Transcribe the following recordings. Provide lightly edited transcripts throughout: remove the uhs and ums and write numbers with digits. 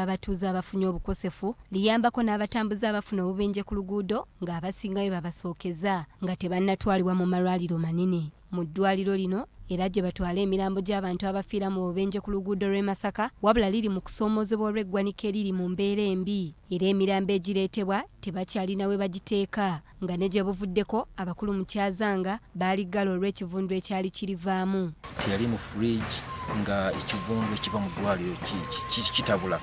Abatuuze abafunye obukosefu liyambako n'abatambuze abafuna obubenje ku luguudo ng'abasingayo babasookeza nga tebannatwalibwa mu malwaliro manene. Mu ddwaliro lino era gye batwala emirambo gy'abantu abafiira mu bubenje ku luguudo lw'e Masaka wabula liri mu kusoomoozebwa olw'eggwanika eriri mu mbeera embi era emirambo egireetebwa tebakyalina we bagiteeka nga ne gye buvuddeko abakulu mu Kyazanga baaliggala olw'ekivundu ekyali kirivaamu. Teyali mu fridge nga ekivundu ekiva mu ddwaliro kitabula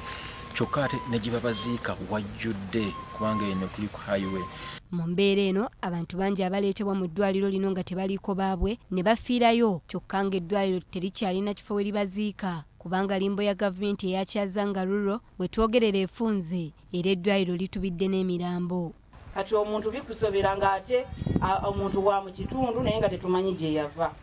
kyokka ate ne gye babaziika wajjudde kubanga eno tuli ku highway. Mu mbeera eno abantu bangi abaleetebwa mu ddwaliro lino nga tebaliko baabwe ne bafiirayo kyokka ng'eddwaliro terikyalina kifo we libaziika kubanga Limbo ya gavumenti eya Kyazanga Rural bwe twogerera efunze era eddwaliro litubidde n'emirambo. Kati omuntu bikusobera ng'ate omuntu wa mu kitundu naye nga tetumanyi gye yava.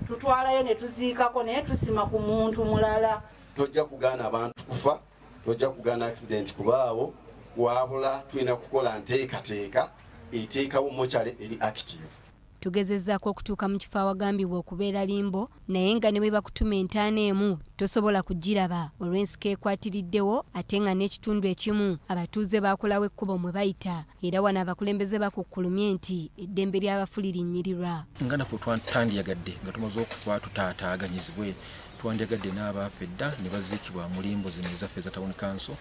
Tutwalayo ne tuziikako naye tusima ku muntu mulala. Tojja kugaana abantu kufa, tojja kugaana accident kubaawo, wabula tulina kukola nteekateeka eteekawo mokyale eri active. Tugezezzaako okutuuka mu kifo awagambibwa okubeera Limbo naye nga ne bwe bakutuma entaana emu tosobola kugiraba olw'ensiko ekwatiriddewo ate nga n'ekitundu ekimu abatuuze baakolawo ekkubo mwe bayita era wano abakulembeze bakukkulumye nti eddembe ly'abafu lirinnyirirwa. Nga naffe twandiyagadde nga tumaze okuba tutaataaganyizibwe twandiyagadde n'abaafa edda ne baziikibwa mu Limbo zino ezaffe eza Town Council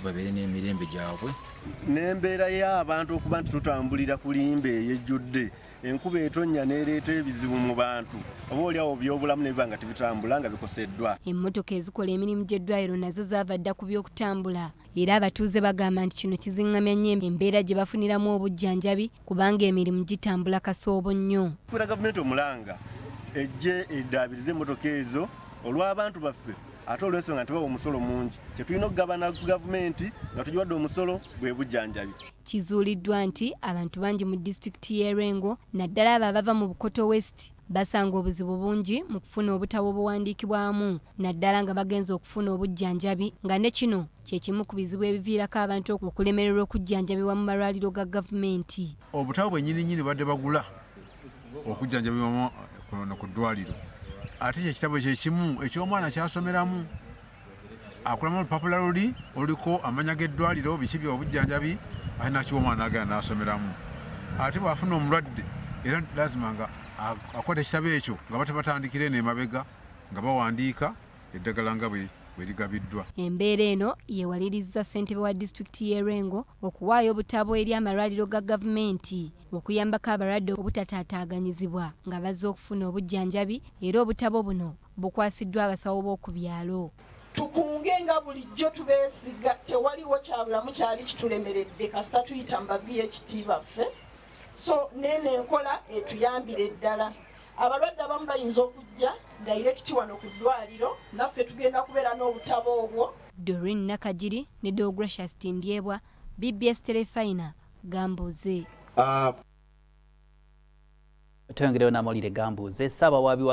babeere n'emirembe gyabwe. N'embeera y'abantu okuba nti tutambulira ku Limbo eyejjudde enkuba etonnya n'ereeta ebizibu mu bantu oba oliawo by'obulamu ne biba nga tebitambula nga bikoseddwa. Emmotoka ezikola emirimu gy'eddwaliro nazo zaava dda ku by'okutambula era abatuuze bagamba nti kino kizingamya nnyo embeera gye bafuniramu obujjanjabi kubanga emirimu gitambula kasoobo nnyo. Kubera gavumenti omulanga ejje eddaabirize emmotoka ezo olw'abantu baffe ate olw'ensonga nti bawa omusolo mungi kyetulina okugabana gavumenti nga tugiwadde omusolo bwe bujjanjabi. Kizuuliddwa nti abantu bangi mu disitulikiti y'e Rengo naddala abo abava mu Bukoto West basanga obuzibu bungi mu kufuna obutabo obuwandiikibwamu naddala nga bagenza okufuna obujjanjabi nga ne kino kye kimu ku bizibu ebiviirako abantu okulemererwa okujjanjabibwa mu malwaliro ga gavumenti. Obutabo bwennyininyini badde bagula okujjanjabibwamu ku ddwaliro ate ekitabo kyekimu eky'omwana kyasomeramu akulamu olupapula luli oluliko amanya g'eddwaliro biki by'obujjanjabi ate nakyo omwana agenda n'asomeramu ate bw'afuna omulwadde era lazima nga akwata ekitabo ekyo nga batebatandikira eno emabega nga bawandiika eddagala nga bwe ligabiddwa. Embeera eno yeewalirizza ssentebe wa disitulikiti y'e Rengo okuwaayo obutabo eri amalwaliro ga gavumenti okuyambako abalwadde obutataataaganyizibwa nga bazze okufuna obujjanjabi era obutabo buno bukwasiddwa abasawo b'oku byalo. Tukunge nga bulijjo tubeesiga tewaliwo kyabulamu kyali kitulemeredde kasita tuyita mu ba-VHT baffe so nene enkola etuyambire ddala. Abalwadde abamu bayinza okujja dayirekiti wano ku ddwaliro naffe tugenda kubeera n'obutabo obwo. Doreen Nakajiri ne Deogratius Tindyebwa, BBS Telerina, Gambuuze. Tweyongereyo n'amawulire Gambuuze. Ssaabawaabi